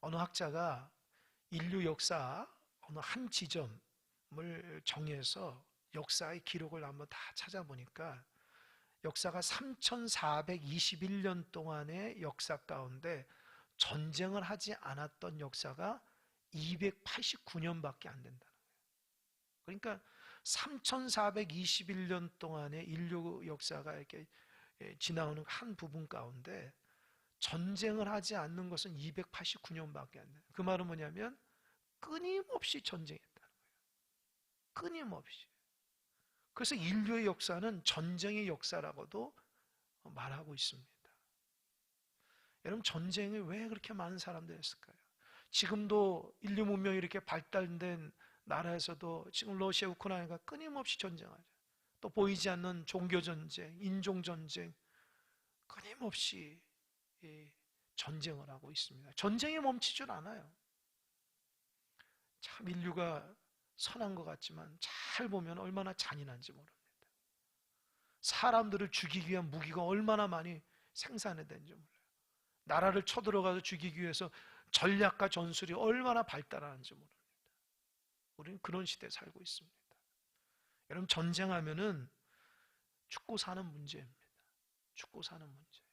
어느 학자가 인류 역사 어느 한 지점을 정해서 역사의 기록을 한번 다 찾아보니까 역사가 3421년 동안의 역사 가운데 전쟁을 하지 않았던 역사가 289년밖에 안 된다는 거예요. 그러니까 3421년 동안의 인류 역사가 이렇게 지나오는 한 부분 가운데 전쟁을 하지 않는 것은 289년밖에 안 돼요. 그 말은 뭐냐면 끊임없이 전쟁했다는 거예요. 끊임없이. 그래서 인류의 역사는 전쟁의 역사라고도 말하고 있습니다. 여러분, 전쟁에 왜 그렇게 많은 사람들이 했을까요? 지금도 인류 문명이 이렇게 발달된 나라에서도 지금 러시아, 우크라이나가 끊임없이 전쟁하죠. 또 보이지 않는 종교전쟁, 인종전쟁, 끊임없이 전쟁을 하고 있습니다. 전쟁이 멈추질 않아요. 참 인류가 선한 것 같지만 잘 보면 얼마나 잔인한지 모릅니다. 사람들을 죽이기 위한 무기가 얼마나 많이 생산되는지 몰라요. 나라를 쳐들어가서 죽이기 위해서 전략과 전술이 얼마나 발달하는지 모릅니다. 우리는 그런 시대에 살고 있습니다. 여러분, 전쟁하면은 죽고 사는 문제입니다. 죽고 사는 문제예요.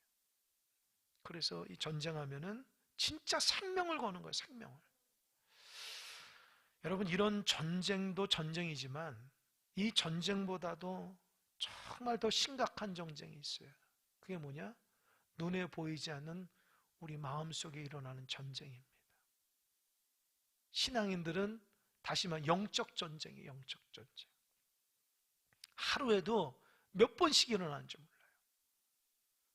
그래서 이 전쟁하면은 진짜 생명을 거는 거예요. 생명을. 여러분, 이런 전쟁도 전쟁이지만 이 전쟁보다도 정말 더 심각한 전쟁이 있어요. 그게 뭐냐? 눈에 보이지 않는 우리 마음속에 일어나는 전쟁입니다. 신앙인들은 다시 말해 영적 전쟁이에요. 영적 전쟁. 하루에도 몇 번씩 일어나는지 몰라요.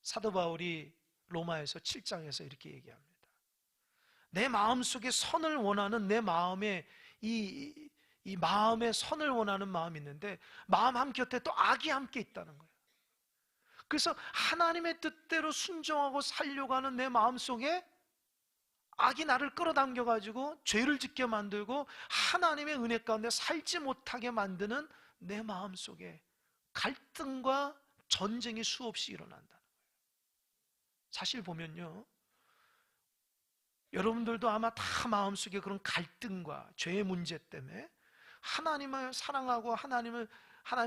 사도 바울이 로마에서 7장에서 이렇게 얘기합니다. 내 마음속에 선을 원하는 내 마음에 이 마음에 선을 원하는 마음이 있는데 마음 한곁에 또 악이 함께 있다는 거예요. 그래서 하나님의 뜻대로 순종하고 살려고 하는 내 마음속에 악이 나를 끌어당겨가지고 죄를 짓게 만들고 하나님의 은혜 가운데 살지 못하게 만드는 내 마음속에 갈등과 전쟁이 수없이 일어난다는 거예요. 사실 보면요, 여러분들도 아마 다 마음속에 그런 갈등과 죄의 문제 때문에 하나님을 사랑하고 하나님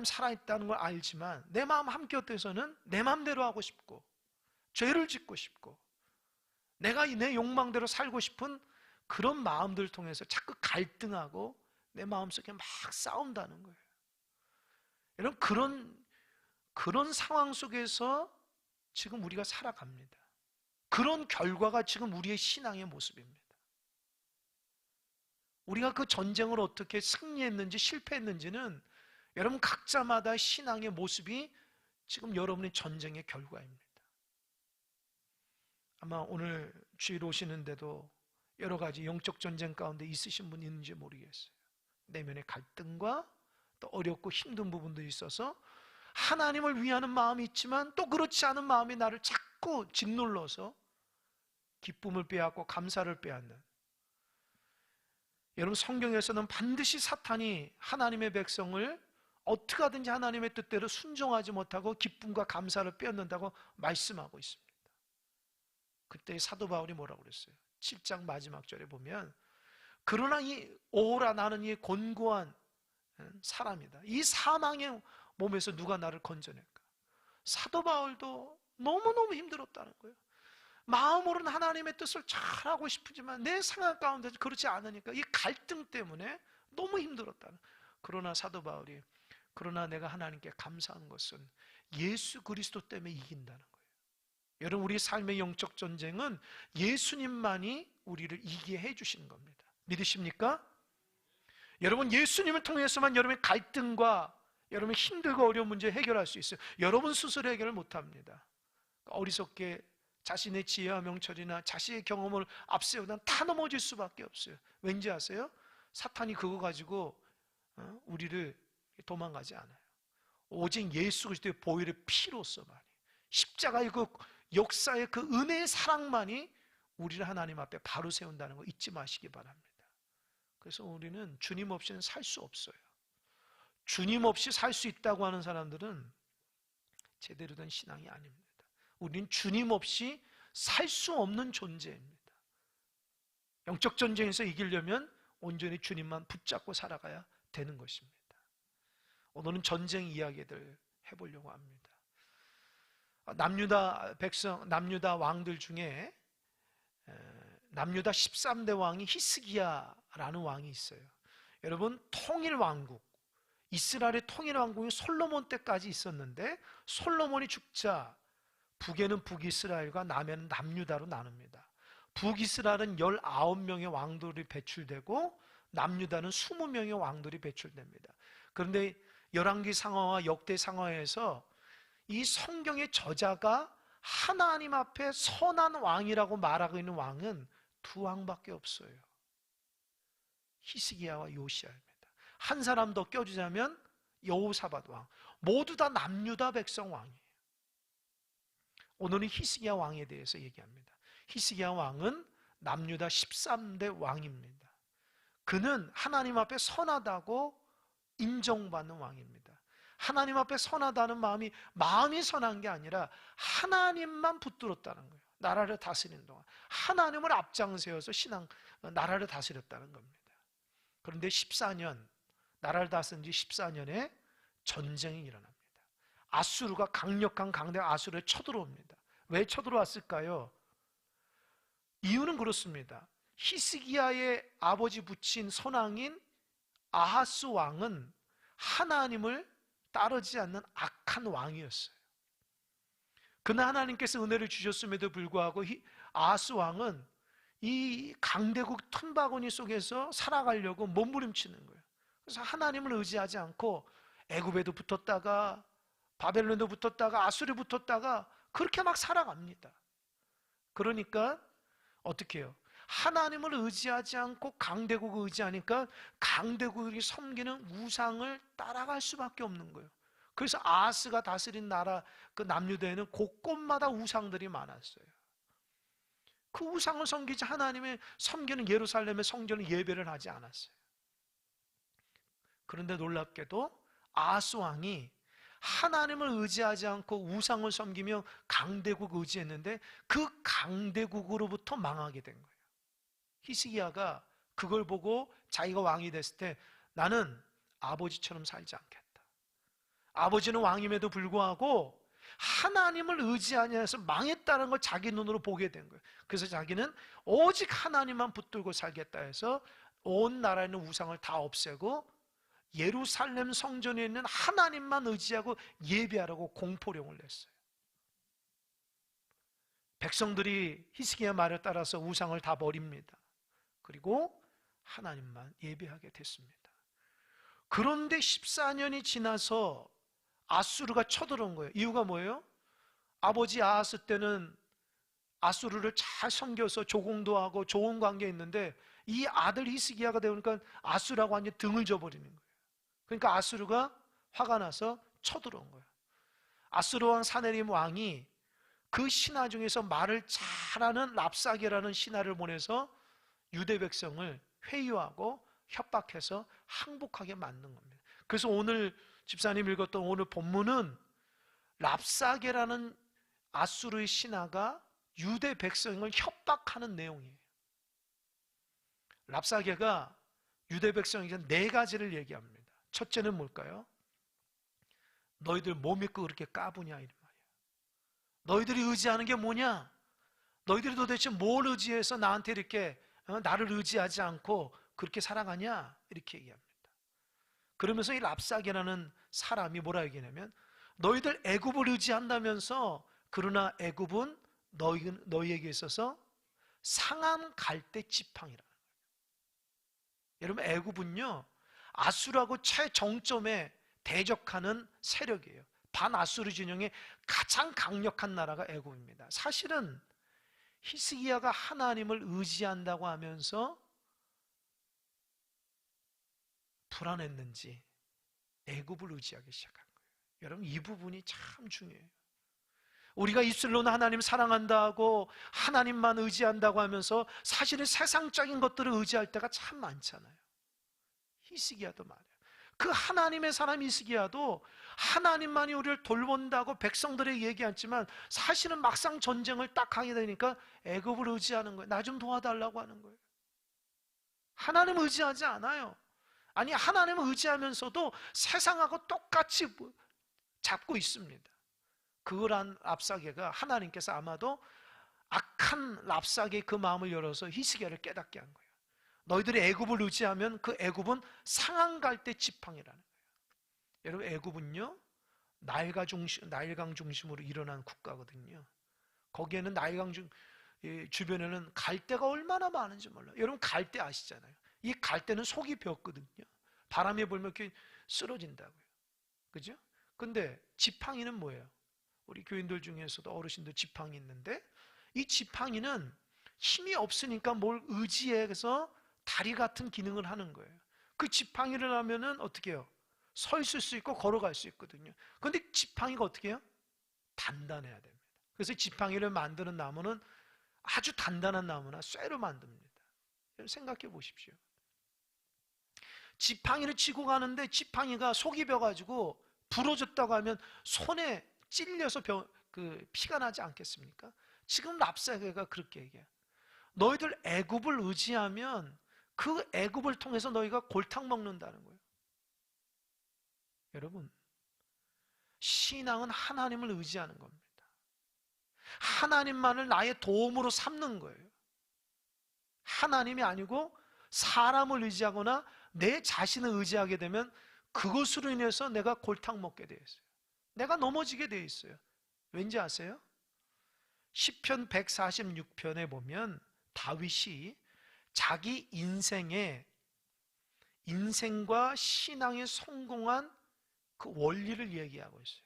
살아있다는 걸 알지만 내 마음 한곁에서는 내 마음대로 하고 싶고 죄를 짓고 싶고 내가 내 욕망대로 살고 싶은 그런 마음들을 통해서 자꾸 갈등하고 내 마음속에 막 싸운다는 거예요. 여러분, 그런 상황 속에서 지금 우리가 살아갑니다. 그런 결과가 지금 우리의 신앙의 모습입니다. 우리가 그 전쟁을 어떻게 승리했는지 실패했는지는 여러분 각자마다 신앙의 모습이 지금 여러분의 전쟁의 결과입니다. 아마 오늘 주일 오시는데도 여러 가지 영적 전쟁 가운데 있으신 분 있는지 모르겠어요. 내면의 갈등과 또 어렵고 힘든 부분도 있어서 하나님을 위하는 마음이 있지만 또 그렇지 않은 마음이 나를 자꾸 짓눌러서 기쁨을 빼앗고 감사를 빼앗는, 여러분 성경에서는 반드시 사탄이 하나님의 백성을 어떻게 하든지 하나님의 뜻대로 순종하지 못하고 기쁨과 감사를 빼앗는다고 말씀하고 있습니다. 그때 사도 바울이 뭐라고 그랬어요? 7장 마지막 절에 보면 그러나 오라 나는 이 곤고한 사람이다. 이 사망의 몸에서 누가 나를 건져낼까? 사도 바울도 너무너무 힘들었다는 거예요. 마음으로는 하나님의 뜻을 잘하고 싶지만 내 상황 가운데 그렇지 않으니까 이 갈등 때문에 너무 힘들었다는. 그러나 사도 바울이 그러나 내가 하나님께 감사하는 것은 예수 그리스도 때문에 이긴다는 거예요. 여러분, 우리 삶의 영적 전쟁은 예수님만이 우리를 이기게 해주시는 겁니다. 믿으십니까? 여러분, 예수님을 통해서만 여러분의 갈등과 여러분의 힘들고 어려운 문제 해결할 수 있어요. 여러분 스스로 해결을 못합니다. 어리석게 자신의 지혜와 명철이나 자신의 경험을 앞세우다 다 넘어질 수밖에 없어요. 왠지 아세요? 사탄이 그거 가지고 우리를 도망가지 않아요. 오직 예수 그리스도의 보혈의 피로서만이, 십자가의 그 역사의 그 은혜의 사랑만이 우리를 하나님 앞에 바로 세운다는 거 잊지 마시기 바랍니다. 그래서 우리는 주님 없이는 살 수 없어요. 주님 없이 살 수 있다고 하는 사람들은 제대로 된 신앙이 아닙니다. 우리는 주님 없이 살 수 없는 존재입니다. 영적 전쟁에서 이기려면 온전히 주님만 붙잡고 살아가야 되는 것입니다. 오늘은 전쟁 이야기들 해보려고 합니다. 남유다 왕들 중에 남유다 13대 왕이 히스기야라는 왕이 있어요. 여러분, 통일왕국, 이스라엘의 통일왕국이 솔로몬 때까지 있었는데, 솔로몬이 죽자 북에는 북이스라엘과 남에는 남유다로 나눕니다. 북이스라엘은 19명의 왕들이 배출되고 남유다는 20명의 왕들이 배출됩니다. 그런데 열왕기 상하와 역대 상하에서 이 성경의 저자가 하나님 앞에 선한 왕이라고 말하고 있는 왕은 두 왕밖에 없어요. 히스기야와 요시야입니다. 한 사람 더 껴주자면 여호사밧 왕. 모두 다 남유다 백성 왕이에요. 오늘은 히스기야 왕에 대해서 얘기합니다. 히스기야 왕은 남유다 13대 왕입니다. 그는 하나님 앞에 선하다고 인정받는 왕입니다. 하나님 앞에 선하다는 마음이 선한 게 아니라 하나님만 붙들었다는 거예요. 나라를 다스리는 동안 하나님을 앞장세워서 나라를 다스렸다는 겁니다. 그런데 14년, 나라를 다스린 지 14년에 전쟁이 일어납니다. 아수르가 강력한 강대 아수르에 쳐들어옵니다. 왜 쳐들어왔을까요? 이유는 그렇습니다. 히스기야의 아버지 부친 선왕인 아하스 왕은 하나님을 따르지 않는 악한 왕이었어요. 그러나 하나님께서 은혜를 주셨음에도 불구하고 아하스 왕은 이 강대국 틈바구니 속에서 살아가려고 몸부림치는 거예요. 그래서 하나님을 의지하지 않고 애굽에도 붙었다가 바벨론도 붙었다가 아수르에 붙었다가 그렇게 막 살아갑니다. 그러니까 어떻게 해요? 하나님을 의지하지 않고 강대국을 의지하니까 강대국이 섬기는 우상을 따라갈 수밖에 없는 거예요. 그래서 아하스가 다스린 나라 그 남유다에는 곳곳마다 우상들이 많았어요. 그 우상을 섬기지 하나님의 섬기는 예루살렘의 성전을 예배를 하지 않았어요. 그런데 놀랍게도 아하스 왕이 하나님을 의지하지 않고 우상을 섬기며 강대국을 의지했는데 그 강대국으로부터 망하게 된 거예요. 히스기야가 그걸 보고 자기가 왕이 됐을 때 나는 아버지처럼 살지 않겠다. 아버지는 왕임에도 불구하고 하나님을 의지하지 않아서 망했다는 걸 자기 눈으로 보게 된 거예요. 그래서 자기는 오직 하나님만 붙들고 살겠다 해서 온 나라에 있는 우상을 다 없애고 예루살렘 성전에 있는 하나님만 의지하고 예배하라고 공포령을 냈어요. 백성들이 히스기야 말에 따라서 우상을 다 버립니다. 그리고 하나님만 예배하게 됐습니다. 그런데 14년이 지나서 아수르가 쳐들어온 거예요. 이유가 뭐예요? 아버지 아하스 때는 아수르를 잘 섬겨서 조공도 하고 좋은 관계에 있는데 이 아들 히스기야가 되니까 아수르하고 완전 등을 져버리는 거예요. 그러니까 아수르가 화가 나서 쳐들어온 거예요. 아수르 왕 사네림 왕이 그 신하 중에서 말을 잘하는 랍사게라는 신하를 보내서 유대 백성을 회유하고 협박해서 항복하게 만든 겁니다. 그래서 오늘 집사님 읽었던 오늘 본문은 랍사게라는 아수르의 신하가 유대 백성을 협박하는 내용이에요. 랍사게가 유대 백성에게 네 가지를 얘기합니다. 첫째는 뭘까요? 너희들 뭐 믿고 그렇게 까부냐 이런 말이야. 너희들이 의지하는 게 뭐냐? 너희들이 도대체 뭘 의지해서 나한테 이렇게 나를 의지하지 않고 그렇게 살아가냐? 이렇게 얘기합니다. 그러면서 이 랍사게라는 사람이 뭐라 얘기냐면 너희들 애굽을 의지한다면서 그러나 애굽은 너희에게 있어서 상한 갈대 지팡이라는 거예요. 여러분 애굽은요 아수르하고 최정점에 대적하는 세력이에요. 반아수르 진영의 가장 강력한 나라가 애굽입니다. 사실은 히스기야가 하나님을 의지한다고 하면서 불안했는지 애굽을 의지하기 시작한 거예요. 여러분 이 부분이 참 중요해요. 우리가 입술로는 하나님 사랑한다고 하나님만 의지한다고 하면서 사실은 세상적인 것들을 의지할 때가 참 많잖아요. 히스기야도 말이에요. 그 하나님의 사람 히스기야도 하나님만이 우리를 돌본다고 백성들에게 얘기했지만 사실은 막상 전쟁을 딱 하게 되니까 애굽을 의지하는 거예요. 나 좀 도와달라고 하는 거예요. 하나님 의지하지 않아요. 아니, 하나님을 의지하면서도 세상하고 똑같이 잡고 있습니다. 그러한 랍사게가 하나님께서 아마도 악한 랍사게의 그 마음을 열어서 히스기야를 깨닫게 한 거예요. 너희들이 애굽을 의지하면 그 애굽은 상한 갈 때 지팡이라는 거예요. 여러분, 애굽은요 나일강 중심으로 일어난 국가거든요. 거기에는 나일강 주변에는 갈대가 얼마나 많은지 몰라요. 여러분, 갈대 아시잖아요. 이 갈대는 속이 벽거든요. 바람이 불면 이렇게 쓰러진다고요. 그죠? 근데 지팡이는 뭐예요? 우리 교인들 중에서도 어르신들 지팡이 있는데, 이 지팡이는 힘이 없으니까 뭘 의지해서 다리 같은 기능을 하는 거예요. 그 지팡이를 하면은 어떻게 해요? 서 있을 수 있고 걸어갈 수 있거든요. 근데 지팡이가 어떻게 해요? 단단해야 됩니다. 그래서 지팡이를 만드는 나무는 아주 단단한 나무나 쇠로 만듭니다. 생각해 보십시오. 지팡이를 치고 가는데 지팡이가 속이 벼가지고 부러졌다고 하면 손에 찔려서 피가 나지 않겠습니까? 지금 랍사게가 그렇게 얘기해요. 너희들 애굽을 의지하면 그 애굽을 통해서 너희가 골탕 먹는다는 거예요. 여러분, 신앙은 하나님을 의지하는 겁니다. 하나님만을 나의 도움으로 삼는 거예요. 하나님이 아니고 사람을 의지하거나 내 자신을 의지하게 되면 그것으로 인해서 내가 골탕 먹게 되어 있어요. 내가 넘어지게 되어 있어요. 왠지 아세요? 시편 146편에 보면 다윗이 자기 인생과 신앙에 성공한 그 원리를 얘기하고 있어요.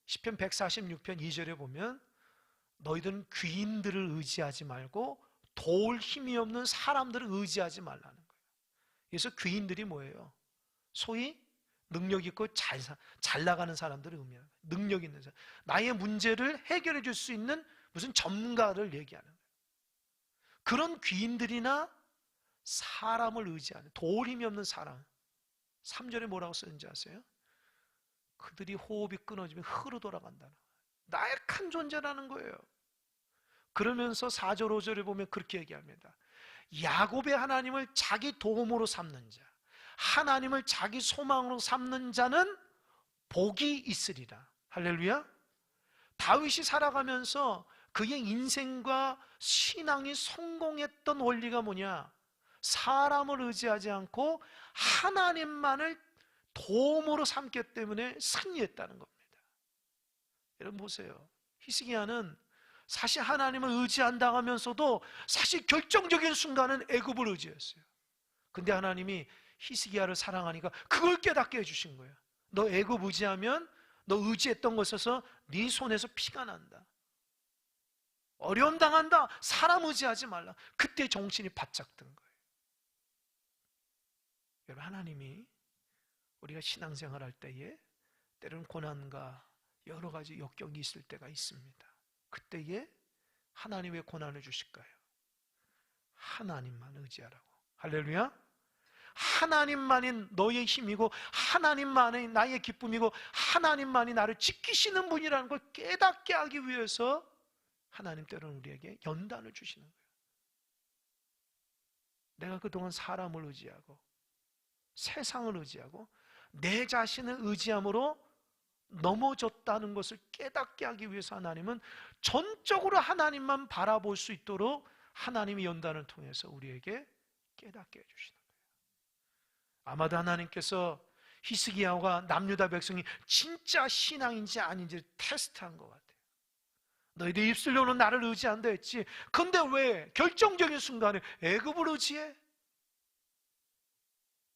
시편 146편 2절에 보면 너희들은 귀인들을 의지하지 말고 도울 힘이 없는 사람들을 의지하지 말라는 거예요. 그래서 귀인들이 뭐예요? 소위 능력 있고 잘 나가는 사람들을 의미하는 거예요. 능력 있는 사람, 나의 문제를 해결해 줄 수 있는 무슨 전문가를 얘기하는 거예요. 그런 귀인들이나 사람을 의지하는, 도울 힘이 없는 사람, 3절에 뭐라고 쓰는지 아세요? 그들이 호흡이 끊어지면 흙으로 돌아간다는 거예요. 나약한 존재라는 거예요. 그러면서 4절 5절에 보면 그렇게 얘기합니다. 야곱의 하나님을 자기 도움으로 삼는 자, 하나님을 자기 소망으로 삼는 자는 복이 있으리라. 할렐루야. 다윗이 살아가면서 그의 인생과 신앙이 성공했던 원리가 뭐냐? 사람을 의지하지 않고 하나님만을 도움으로 삼기 때문에 승리했다는 겁니다. 여러분 보세요. 히스기야는 사실 하나님을 의지한다 하면서도 사실 결정적인 순간은 애굽을 의지했어요. 근데 하나님이 히스기야를 사랑하니까 그걸 깨닫게 해주신 거예요. 너 애굽 의지하면 너 의지했던 것에서 네 손에서 피가 난다. 어려움 당한다. 사람 의지하지 말라. 그때 정신이 바짝 든 거예요. 여러분, 하나님이 우리가 신앙생활 할 때에 때로는 고난과 여러 가지 역경이 있을 때가 있습니다. 그때에 하나님 왜 고난을 주실까요? 하나님만 의지하라고. 할렐루야. 하나님만이 너의 힘이고 하나님만이 나의 기쁨이고 하나님만이 나를 지키시는 분이라는 걸 깨닫게 하기 위해서 하나님 때로는 우리에게 연단을 주시는 거예요. 내가 그동안 사람을 의지하고 세상을 의지하고 내 자신을 의지함으로 넘어졌다는 것을 깨닫게 하기 위해서 하나님은 전적으로 하나님만 바라볼 수 있도록 하나님의 연단을 통해서 우리에게 깨닫게 해주시는 거예요. 아마도 하나님께서 히스기야와 남유다 백성이 진짜 신앙인지 아닌지 테스트한 것 같아요. 너희들 입술로는 나를 의지한다 했지, 근데 왜 결정적인 순간에 애굽을 의지해?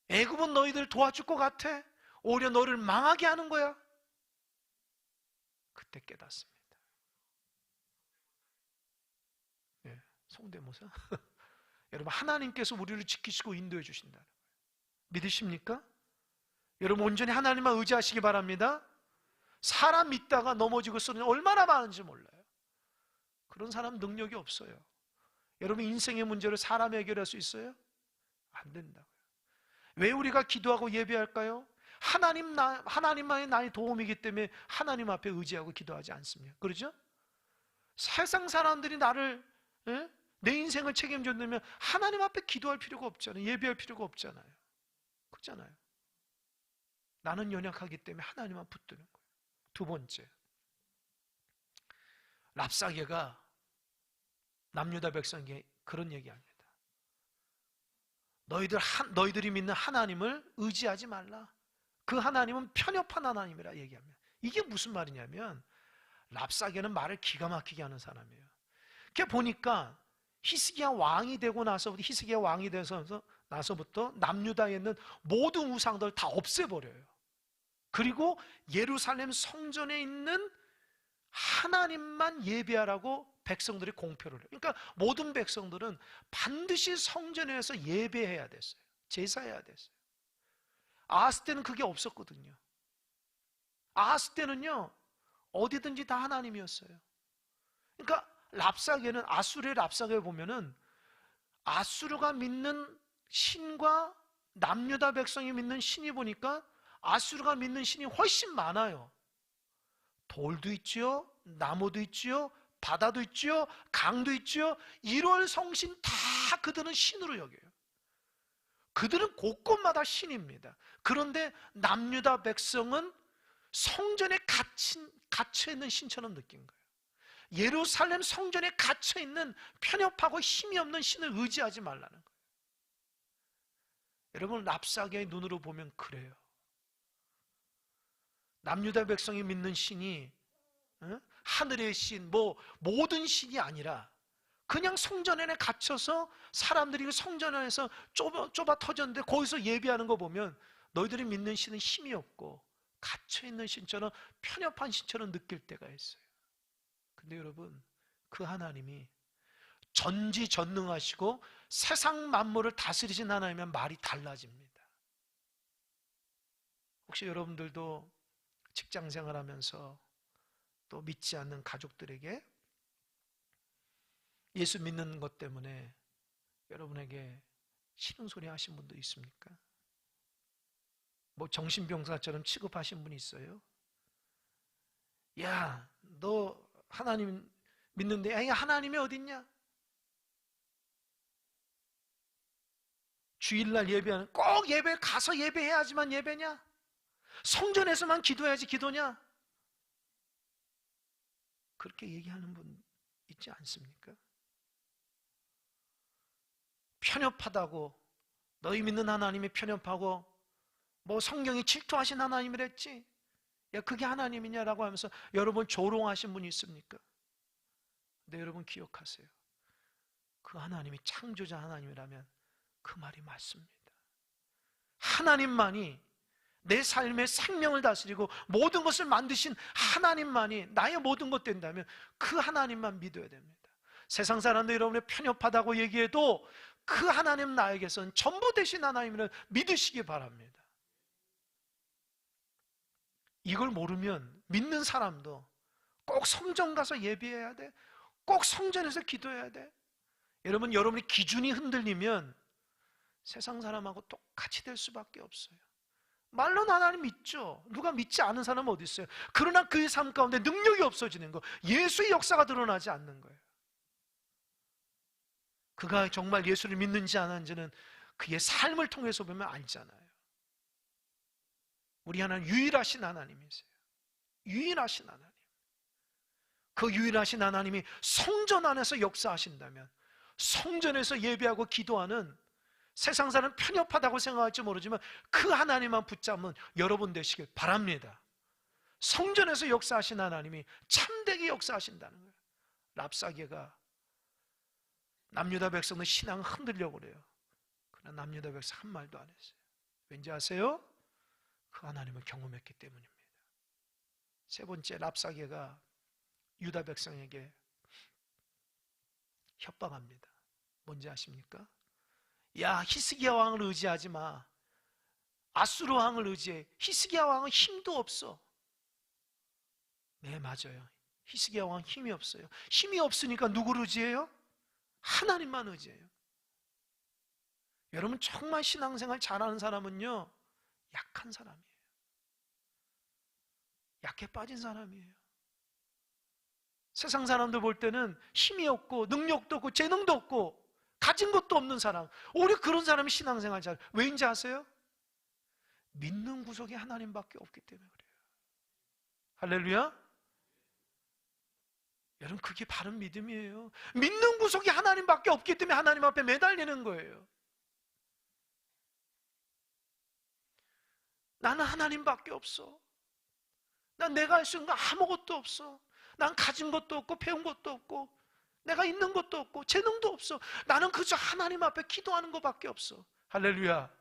애굽은 너희들 도와줄 것 같아? 오히려 너를 망하게 하는 거야? 그때 깨닫습니다. 예, 성대모사? 여러분, 하나님께서 우리를 지키시고 인도해 주신다는 거예요. 믿으십니까? 여러분, 온전히 하나님만 의지하시기 바랍니다. 사람 믿다가 넘어지고 쓰러지는 얼마나 많은지 몰라요. 그런 사람 능력이 없어요. 여러분, 인생의 문제를 사람이 해결할 수 있어요? 안 된다고요. 왜 우리가 기도하고 예배할까요? 하나님만이 나의 도움이기 때문에 하나님 앞에 의지하고 기도하지 않습니까? 그러죠? 세상 사람들이 나를 내 인생을 책임져준다면 하나님 앞에 기도할 필요가 없잖아요. 예배할 필요가 없잖아요. 그렇잖아요. 나는 연약하기 때문에 하나님만 붙드는 거예요. 두 번째, 랍사게가 남유다 백성에게 그런 얘기합니다. 너희들이 믿는 하나님을 의지하지 말라. 그 하나님은 편협한 하나님이라 얘기합니다. 이게 무슨 말이냐면 랍사게는 말을 기가 막히게 하는 사람이에요. 그게 보니까 히스기야 왕이 되고 나서부터 남유다에 있는 모든 우상들을 다 없애버려요. 그리고 예루살렘 성전에 있는 하나님만 예배하라고 백성들이 공표를 해요. 그러니까 모든 백성들은 반드시 성전에서 예배해야 됐어요. 제사해야 됐어요. 아하스 때는 그게 없었거든요. 아하스 때는요, 어디든지 다 하나님이었어요. 그러니까 랍사게는, 아수르의 랍사게에 보면은 아수르가 믿는 신과 남유다 백성이 믿는 신이 보니까 아수르가 믿는 신이 훨씬 많아요. 돌도 있지요, 나무도 있지요, 바다도 있지요, 강도 있지요. 이런 성신 다 그들은 신으로 여겨요. 그들은 곳곳마다 신입니다. 그런데 남유다 백성은 성전에 갇혀있는 신처럼 느낀 거예요. 예루살렘 성전에 갇혀있는 편협하고 힘이 없는 신을 의지하지 말라는 거예요. 여러분, 랍사게의 눈으로 보면 그래요. 남유다 백성이 믿는 신이 하늘의 신, 모든 신이 아니라 그냥 성전 안에 갇혀서 사람들이 성전 안에서 좁아 터졌는데 거기서 예배하는 거 보면 너희들이 믿는 신은 힘이 없고 갇혀있는 신처럼, 편협한 신처럼 느낄 때가 있어요. 근데 여러분, 그 하나님이 전지전능하시고 세상 만물을 다스리신 하나님이면 말이 달라집니다. 혹시 여러분들도 직장 생활하면서 또 믿지 않는 가족들에게 예수 믿는 것 때문에 여러분에게 싫은 소리 하신 분도 있습니까? 정신병사처럼 취급하신 분이 있어요? 야, 너 하나님 믿는데, 야, 하나님이 어딨냐? 주일날 예배하는, 꼭 예배 가서 예배해야지만 예배냐? 성전에서만 기도해야지 기도냐? 그렇게 얘기하는 분 있지 않습니까? 편협하다고, 너희 믿는 하나님이 편협하고 성경이 질투하신 하나님이랬지, 야, 그게 하나님이냐라고 하면서 여러분 조롱하신 분이 있습니까? 근데 여러분 기억하세요. 그 하나님이 창조자 하나님이라면 그 말이 맞습니다. 하나님만이 내 삶의 생명을 다스리고 모든 것을 만드신 하나님만이 나의 모든 것 된다면 그 하나님만 믿어야 됩니다. 세상 사람들 여러분의 편협하다고 얘기해도 그 하나님 나에게선 전부 되신 하나님을 믿으시기 바랍니다. 이걸 모르면 믿는 사람도 꼭 성전 가서 예배해야 돼, 꼭 성전에서 기도해야 돼. 여러분, 여러분의 기준이 흔들리면 세상 사람하고 똑같이 될 수밖에 없어요. 말로는 하나님 믿죠. 누가 믿지 않은 사람은 어디 있어요? 그러나 그의 삶 가운데 능력이 없어지는 거, 예수의 역사가 드러나지 않는 거예요. 그가 정말 예수를 믿는지 안 하는지는 그의 삶을 통해서 보면 알잖아요. 우리 하나님 유일하신 하나님이세요. 유일하신 하나님. 그 유일하신 하나님이 성전 안에서 역사하신다면, 성전에서 예배하고 기도하는 세상 사람 편협하다고 생각할지 모르지만 그 하나님만 붙잡으면 여러분 되시길 바랍니다. 성전에서 역사하신 하나님이 참되게 역사하신다는 거예요. 랍사게가 남유다 백성의 신앙을 흔들려고 그래요. 그러나 남유다 백성 한 말도 안 했어요. 왠지 아세요? 그 하나님을 경험했기 때문입니다. 세 번째, 랍사게가 유다 백성에게 협박합니다. 뭔지 아십니까? 야, 히스기야 왕을 의지하지 마. 아수르 왕을 의지해. 히스기야 왕은 힘도 없어. 네, 맞아요. 히스기야 왕은 힘이 없어요. 힘이 없으니까 누구를 의지해요? 하나님만 의지해요. 여러분, 정말 신앙생활 잘하는 사람은요, 약한 사람이에요. 약해 빠진 사람이에요. 세상 사람들 볼 때는 힘이 없고 능력도 없고 재능도 없고 가진 것도 없는 사람, 오히려 그런 사람이 신앙생활 잘. 왜인지 아세요? 믿는 구석이 하나님밖에 없기 때문에 그래요. 할렐루야. 여러분, 그게 바른 믿음이에요. 믿는 구석이 하나님밖에 없기 때문에 하나님 앞에 매달리는 거예요. 나는 하나님밖에 없어. 난 내가 할 수 있는 거 아무것도 없어. 난 가진 것도 없고 배운 것도 없고 내가 있는 것도 없고 재능도 없어. 나는 그저 하나님 앞에 기도하는 것밖에 없어. 할렐루야.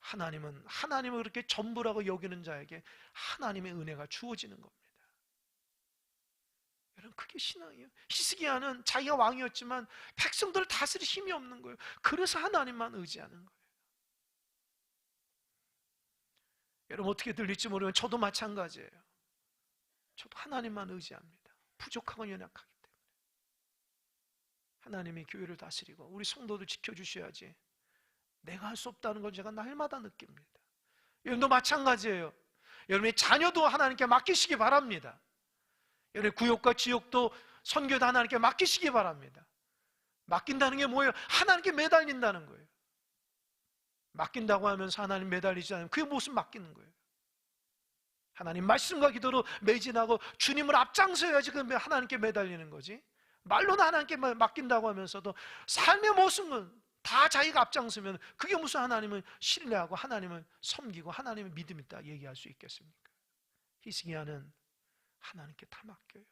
하나님은 하나님을 그렇게 전부라고 여기는 자에게 하나님의 은혜가 주어지는 겁니다. 여러분, 그게 신앙이에요. 히스기야는 자기가 왕이었지만 백성들을 다스릴 힘이 없는 거예요. 그래서 하나님만 의지하는 거예요. 여러분, 어떻게 들릴지 모르면 저도 마찬가지예요. 저도 하나님만 의지합니다. 부족하고 연약하기 때문에. 하나님이 교회를 다스리고 우리 성도들 지켜주셔야지. 내가 할 수 없다는 걸 제가 날마다 느낍니다. 여러분도 마찬가지예요. 여러분의 자녀도 하나님께 맡기시기 바랍니다. 여러분의 구역과 지역도 선교도 하나님께 맡기시기 바랍니다. 맡긴다는 게 뭐예요? 하나님께 매달린다는 거예요. 맡긴다고 하면서 하나님 매달리지 않으면 그게 무슨 맡기는 거예요? 하나님 말씀과 기도로 매진하고 주님을 앞장서야지 그 하나님께 매달리는 거지. 말로는 하나님께 맡긴다고 하면서도 삶의 모습은 다 자기가 앞장서면 그게 무슨 하나님을 신뢰하고 하나님을 섬기고 하나님의 믿음이 있다 얘기할 수 있겠습니까? 히스기야는 하나님께 다 맡겨요.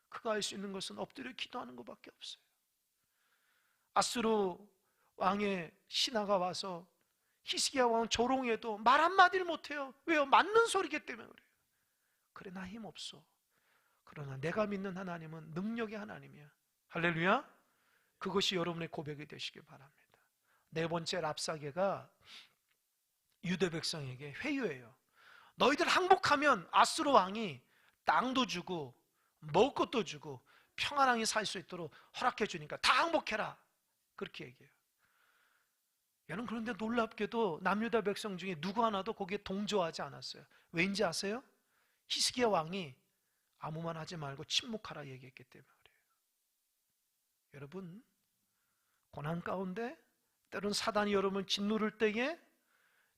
그가 할 수 있는 것은 엎드려 기도하는 것밖에 없어요. 아수르 왕의 신하가 와서 히스기야 왕 조롱해도 말 한마디를 못해요. 왜요? 맞는 소리기 때문에 그래요. 그래, 나 힘 없어. 그러나 내가 믿는 하나님은 능력의 하나님이야. 할렐루야. 그것이 여러분의 고백이 되시길 바랍니다. 네 번째, 랍사게가 유대 백성에게 회유해요. 너희들 항복하면 아수르 왕이 땅도 주고 먹을 것도 주고 평안하게 살 수 있도록 허락해 주니까 다 항복해라. 그렇게 얘기해요. 여러분, 그런데 놀랍게도 남유다 백성 중에 누구 하나도 거기에 동조하지 않았어요. 왜인지 아세요? 히스기야 왕이 아무 말 하지 말고 침묵하라 얘기했기 때문에 그래요. 여러분, 고난 가운데 때로는 사단이 여러분을 짓누를 때에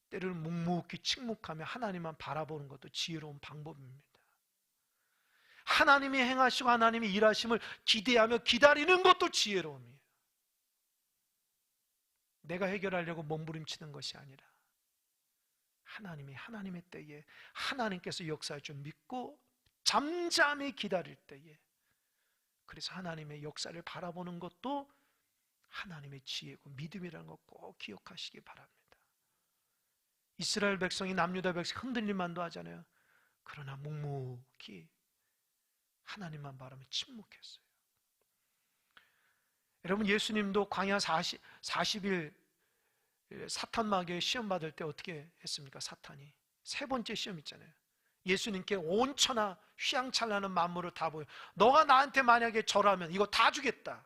때로는 묵묵히 침묵하며 하나님만 바라보는 것도 지혜로운 방법입니다. 하나님이 행하시고 하나님이 일하심을 기대하며 기다리는 것도 지혜로움이에요. 내가 해결하려고 몸부림치는 것이 아니라 하나님이 하나님의 때에 하나님께서 역사할 줄 믿고 잠잠히 기다릴 때에, 그래서 하나님의 역사를 바라보는 것도 하나님의 지혜고 믿음이라는 것 꼭 기억하시기 바랍니다. 이스라엘 백성이 남유다 백성 흔들림만도 하잖아요. 그러나 묵묵히 하나님만 바라며 침묵했어요. 여러분, 예수님도 광야 40일 사탄 마귀에 시험 받을 때 어떻게 했습니까? 사탄이 세 번째 시험 있잖아요. 예수님께 온천하 휘황찬란한 만물을 다 보여, 너가 나한테 만약에 절하면 이거 다 주겠다.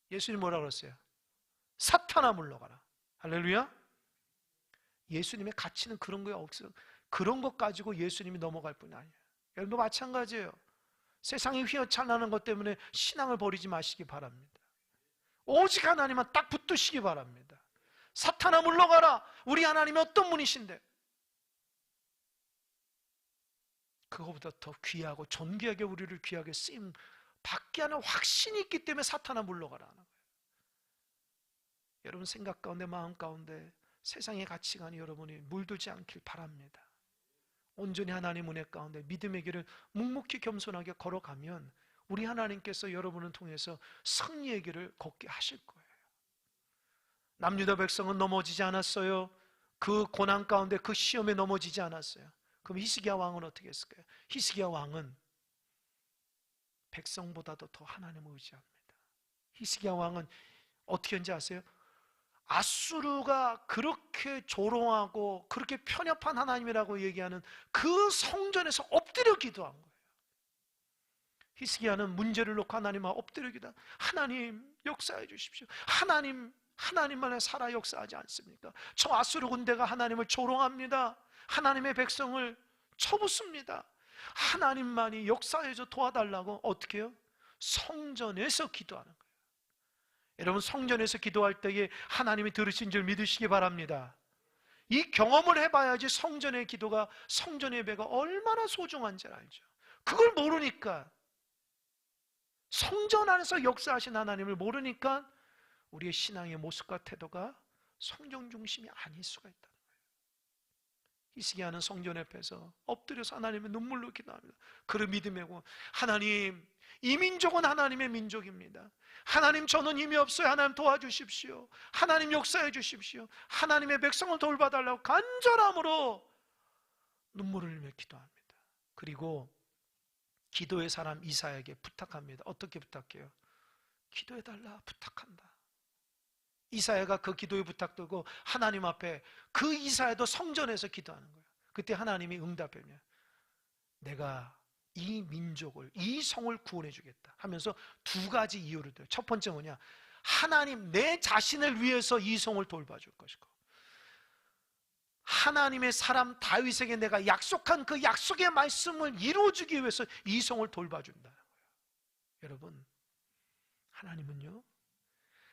예수님 뭐라고 그랬어요? 사탄아 물러가라. 할렐루야. 예수님의 가치는 그런 거에 없어요. 그런 것 가지고 예수님이 넘어갈 뿐이 아니에요. 여러분도 마찬가지예요. 세상이 휘어찬란한 것 때문에 신앙을 버리지 마시기 바랍니다. 오직 하나님만 딱 붙드시기 바랍니다. 사탄아 물러가라. 우리 하나님이 어떤 분이신데, 그거보다 더 귀하고 존귀하게 우리를 귀하게 쓰임 받게 하는 확신이 있기 때문에 사탄아 물러가라 하는 거예요. 여러분 생각 가운데 마음 가운데 세상의 가치관이 여러분이 물들지 않길 바랍니다. 온전히 하나님 은혜 가운데 믿음의 길을 묵묵히 겸손하게 걸어가면 우리 하나님께서 여러분을 통해서 승리의 길을 걷게 하실 거예요. 남유다 백성은 넘어지지 않았어요. 그 고난 가운데 그 시험에 넘어지지 않았어요. 그럼 히스기야 왕은 어떻게 했을까요? 히스기야 왕은 백성보다도 더 하나님을 의지합니다. 히스기야 왕은 어떻게 했는지 아세요? 아수르가 그렇게 조롱하고 그렇게 편협한 하나님이라고 얘기하는 그 성전에서 엎드려 기도한 거예요. 히스기야는 문제를 놓고 하나님 앞에 엎드려 기도, 하나님 역사해 주십시오. 하나님만에 살아 역사하지 않습니까? 저 아수르 군대가 하나님을 조롱합니다. 하나님의 백성을 쳐붓습니다. 하나님만이 역사해서 도와달라고 어떻게 해요? 성전에서 기도하는 거예요. 여러분, 성전에서 기도할 때에 하나님이 들으신 줄 믿으시기 바랍니다. 이 경험을 해봐야지 성전의 기도가, 성전의 예배가 얼마나 소중한지 알죠. 그걸 모르니까, 성전 안에서 역사하신 하나님을 모르니까 우리의 신앙의 모습과 태도가 성전 중심이 아닐 수가 있다는 거예요. 히스기야는 성전 앞에서 엎드려서 하나님의 눈물로 기도합니다. 그를 믿음이고, 하나님, 이 민족은 하나님의 민족입니다. 하나님, 저는 힘이 없어요. 하나님 도와주십시오. 하나님 역사해 주십시오. 하나님의 백성을 돌봐달라고 간절함으로 눈물을 흘리며 기도합니다. 그리고 기도의 사람 이사야에게 부탁합니다. 어떻게 부탁해요? 기도해달라 부탁한다. 이사야가 그 기도에 부탁들고 하나님 앞에, 그 이사야도 성전에서 기도하는 거예요. 그때 하나님이 응답하며 내가 이 민족을, 이 성을 구원해 주겠다 하면서 두 가지 이유를 들어요. 첫 번째 뭐냐? 하나님, 내 자신을 위해서 이 성을 돌봐줄 것이고, 하나님의 사람 다윗에게 내가 약속한 그 약속의 말씀을 이루어주기 위해서 이 성을 돌봐준다는 거예요. 여러분, 하나님은요,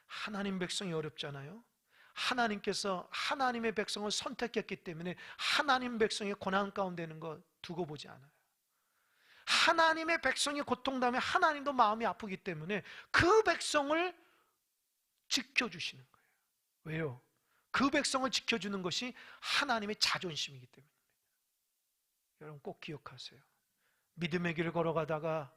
하나님 백성이 어렵잖아요. 하나님께서 하나님의 백성을 선택했기 때문에 하나님 백성의 고난 가운데 있는 거 두고 보지 않아요. 하나님의 백성이 고통당하면 하나님도 마음이 아프기 때문에 그 백성을 지켜주시는 거예요. 왜요? 그 백성을 지켜주는 것이 하나님의 자존심이기 때문입니다. 여러분 꼭 기억하세요. 믿음의 길을 걸어가다가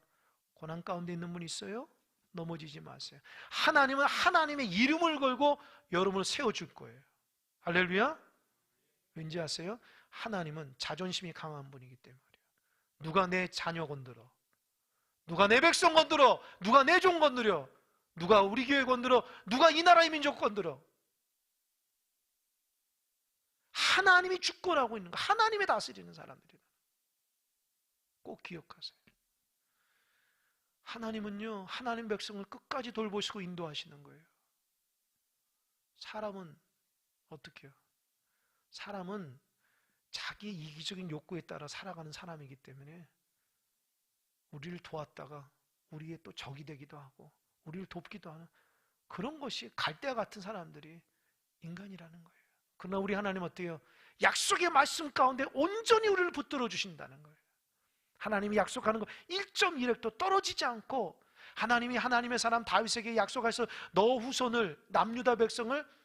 고난 가운데 있는 분 있어요? 넘어지지 마세요. 하나님은 하나님의 이름을 걸고 여러분을 세워줄 거예요. 할렐루야. 왠지 아세요? 하나님은 자존심이 강한 분이기 때문에. 누가 내 자녀 건드려, 누가 내 백성 건드려, 누가 내 종 건드려, 누가 우리 교회 건드려, 누가 이 나라의 민족 건드려, 하나님이 주권하고 있는 거, 하나님이 다스리는 사람들이다. 꼭 기억하세요. 하나님은요, 하나님 백성을 끝까지 돌보시고 인도하시는 거예요. 사람은 어떻게 해요? 사람은 자기 이기적인 욕구에 따라 살아가는 사람이기 때문에 우리를 도왔다가 우리의 또 적이 되기도 하고 우리를 돕기도 하는 그런 것이 갈대와 같은 사람들이 인간이라는 거예요. 그러나 우리 하나님 어때요? 약속의 말씀 가운데 온전히 우리를 붙들어 주신다는 거예요. 하나님이 약속하는 거 1.1획도 떨어지지 않고, 하나님이 하나님의 사람 다윗에게 약속하셔서 너 후손을, 남유다 백성을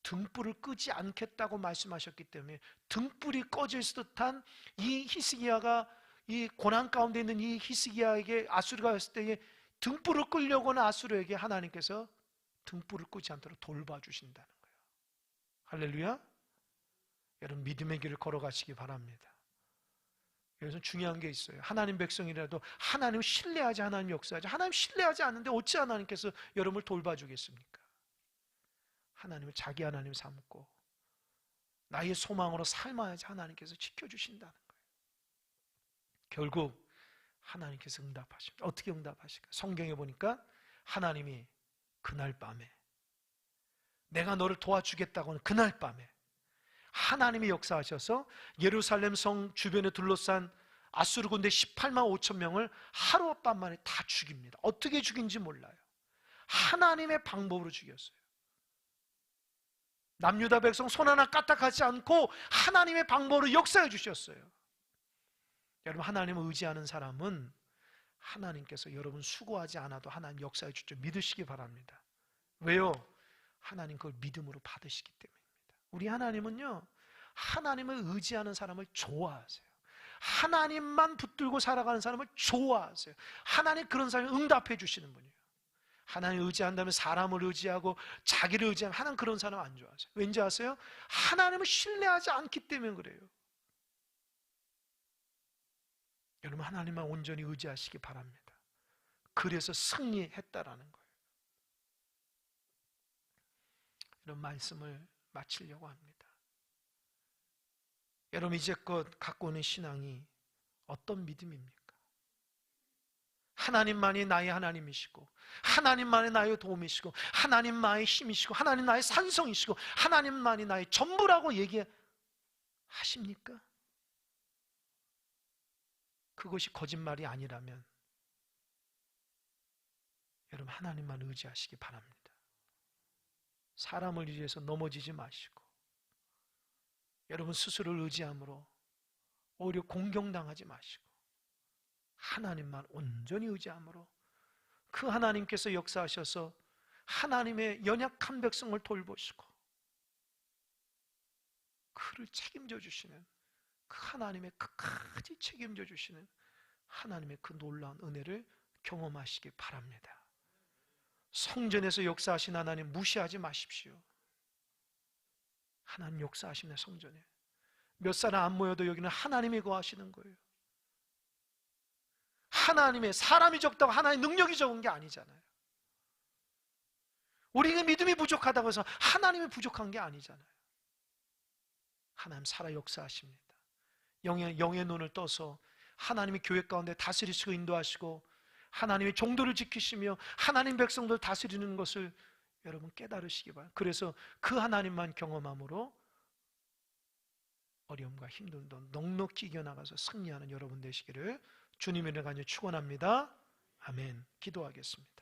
등불을 끄지 않겠다고 말씀하셨기 때문에 등불이 꺼져 있을 듯한 이 히스기야가, 이 고난 가운데 있는 이 히스기야에게 아수르가 왔을 때에 등불을 끄려고 하는 아수르에게 하나님께서 등불을 끄지 않도록 돌봐주신다는 거예요. 할렐루야. 여러분 믿음의 길을 걸어가시기 바랍니다. 여기서 중요한 게 있어요. 하나님 백성이라도 하나님을 신뢰하지, 하나님 역사하지. 하나님 신뢰하지 않는데 어찌 하나님께서 여러분을 돌봐주겠습니까? 하나님을 자기 하나님 삼고 나의 소망으로 삶아야지 하나님께서 지켜주신다는 거예요. 결국 하나님께서 응답하십니다. 어떻게 응답하실까? 성경에 보니까 하나님이 그날 밤에, 내가 너를 도와주겠다고 하는 그날 밤에 하나님이 역사하셔서 예루살렘 성 주변에 둘러싼 아수르 군대 18만 5천 명을 하룻밤 만에 다 죽입니다. 어떻게 죽인지 몰라요. 하나님의 방법으로 죽였어요. 남유다 백성 손 하나 까딱하지 않고 하나님의 방법으로 역사해 주셨어요. 여러분 하나님을 의지하는 사람은 하나님께서 여러분 수고하지 않아도 하나님 역사해 주죠. 믿으시기 바랍니다. 왜요? 하나님 그걸 믿음으로 받으시기 때문입니다. 우리 하나님은요, 하나님을 의지하는 사람을 좋아하세요. 하나님만 붙들고 살아가는 사람을 좋아하세요. 하나님 그런 사람을 응답해 주시는 분이에요. 하나님 의지한다면 사람을 의지하고 자기를 의지하면 하나님 그런 사람 안 좋아하세요. 왠지 아세요? 하나님을 신뢰하지 않기 때문에 그래요. 여러분 하나님만 온전히 의지하시기 바랍니다. 그래서 승리했다라는 거예요. 이런 말씀을 마치려고 합니다. 여러분 이제껏 갖고 오는 신앙이 어떤 믿음입니까? 하나님만이 나의 하나님이시고 하나님만이 나의 도움이시고 하나님만의 힘이시고 하나님 나의 산성이시고 하나님만이 나의 전부라고 얘기하십니까? 그것이 거짓말이 아니라면 여러분 하나님만 의지하시기 바랍니다. 사람을 위해서 넘어지지 마시고 여러분 스스로를 의지함으로 오히려 공경당하지 마시고 하나님만 온전히 의지함으로 그 하나님께서 역사하셔서 하나님의 연약한 백성을 돌보시고 그를 책임져 주시는 그 하나님의 끝까지 책임져 주시는 하나님의 그 놀라운 은혜를 경험하시기 바랍니다. 성전에서 역사하신 하나님 무시하지 마십시오. 하나님 역사하십니다. 성전에 몇 사람 안 모여도 여기는 하나님이 거하시는 거예요. 하나님의 사람이 적다고 하나님의 능력이 적은 게 아니잖아요. 우리가 믿음이 부족하다고 해서 하나님이 부족한 게 아니잖아요. 하나님 살아 역사하십니다. 영의 눈을 떠서 하나님이 교회 가운데 다스리시고 인도하시고 하나님의 종도를 지키시며 하나님 백성들 다스리는 것을 여러분 깨달으시기 바랍니다. 그래서 그 하나님만 경험함으로 어려움과 힘듦도 넉넉히 이겨나가서 승리하는 여러분 되시기를 주님의 이름으로 간절히 축원합니다. 아멘. 기도하겠습니다.